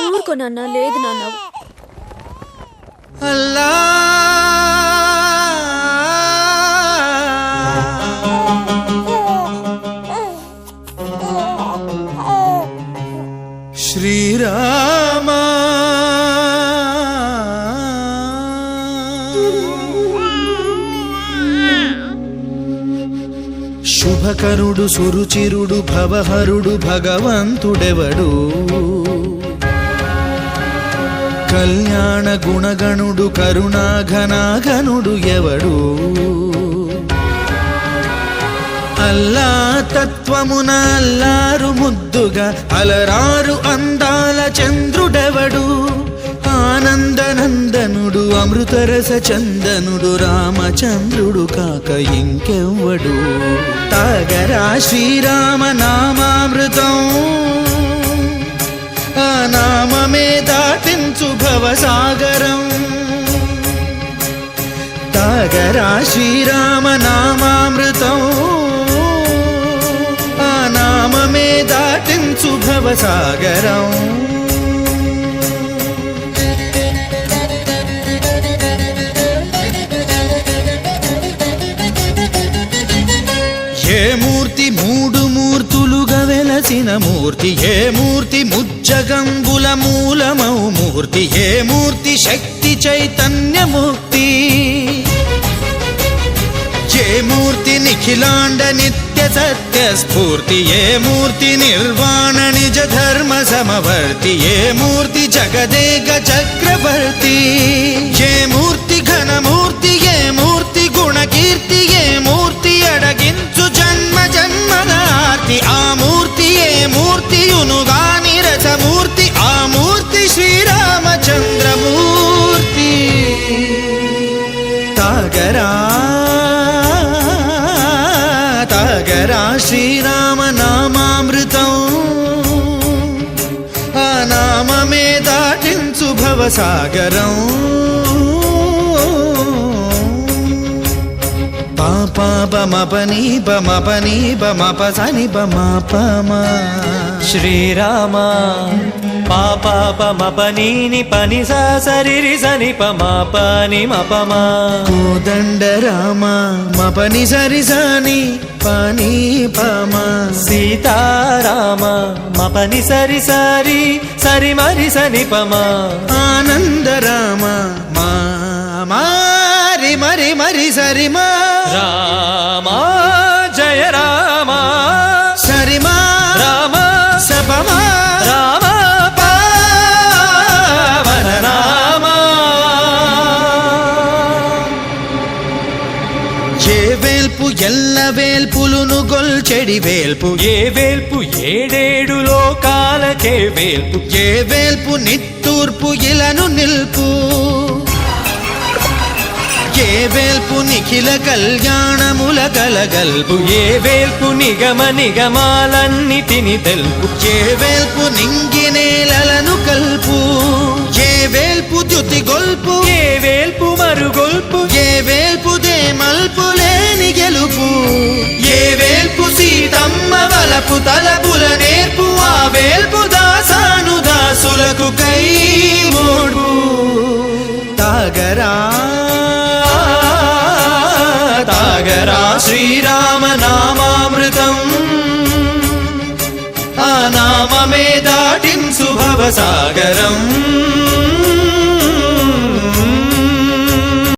ఊరుకో నాన్న. లేదు నాన్న. అల్లా శ్రీరామ శుభకరుడు సురుచిరుడు భవహరుడు భగవంతుడెవడు కళ్యాణ గుణగణుడు కరుణాఘనాఘనుడు ఎవడు అల్లా తత్వమున అల్లారు ముద్దుగా అలరారు అందాల చంద్రుడెవడు ఆనందనందనుడు అమృతరస చందనుడు రామచంద్రుడు కాక ఇంకెవ్వడు తాగరా శ్రీరామ నామామృతం ఆ నామమే దాటించు భవసాగరం తాగరా శ్రీరామ నామామృతం ఆ నామమే దాటించు భవసాగరం ఏ మూర్తి మూడు మూర్తులుగా వెలసిన మూర్తి ఏ మూర్తి ముజ్జగంబుల మూలమౌ మూర్తి ఏ మూర్తి శక్తి చైతన్యముక్తి ఏ మూర్తి నిఖిలాండ నిత్య సత్య స్ఫూర్తి ఏ మూర్తి నిర్వాణ నిజ ధర్మ సమవర్తి ఏ మూర్తి జగదేక చక్రవర్తి ఏ మూర్తి ఘనమూర్తి ఏ మూర్తి గుణకీర్తి ఏ మూర్తి అడగించు జన్మ జన్మదార్తి ఆ మూర్తి ఏ మూర్తియునుగాని రసమూర్తి ఆ మూర్తి శ్రీరామచంద్రమూర్తి తాగరా తాగరా శ్రీరామ నామామృతం ఆ నామమే దాటించు భవసాగరం పాపా బమపని బమపని బమపసని బమపమా శ్రీరామ పాపా పమపనీని పని సరిరి సని పమా పని మపమా కోదండ రామ మపని సరి సని పని పమా సీతారామ మపని సరి సరి సరి మరి సని పమా ఆనంద రామ మా మారి మరి మరి సరి మా రామ జయ రామ సరి మా రామ సపమా రామ పావన రామ ఏ వేల్పు ఎల్ల వేల్పులును గొల్చెడి వేల్పు ఏ వేల్పు ఏడేడు లోకాలకే వేల్పు ఏ వేల్పు నిత్తూర్పు ఇలను నిల్పు ఏ వేల్పు నిఖిల కళ్యాణముల కలగల్పు ఏ వేల్పు నిగమ నిగమాలన్నిటిని తెలుపు ఏ వేల్పు నింగినేలను కల్పు ఏ వేల్పు ద్యుతి గొల్పు ఏ వేల్పు మరుగొల్పు ఏ వేల్పు దే మల్పు లేని గెలుపు ఏ వేల్పు సీతమ్మ వలపు తలపుల నేర్పు ఆ వేల్పు దాసాను దాసులకు కై మోడు తాగరా తాగరా శ్రీరామ నామామృతం ఆ నామమే దాటించు భవసాగరం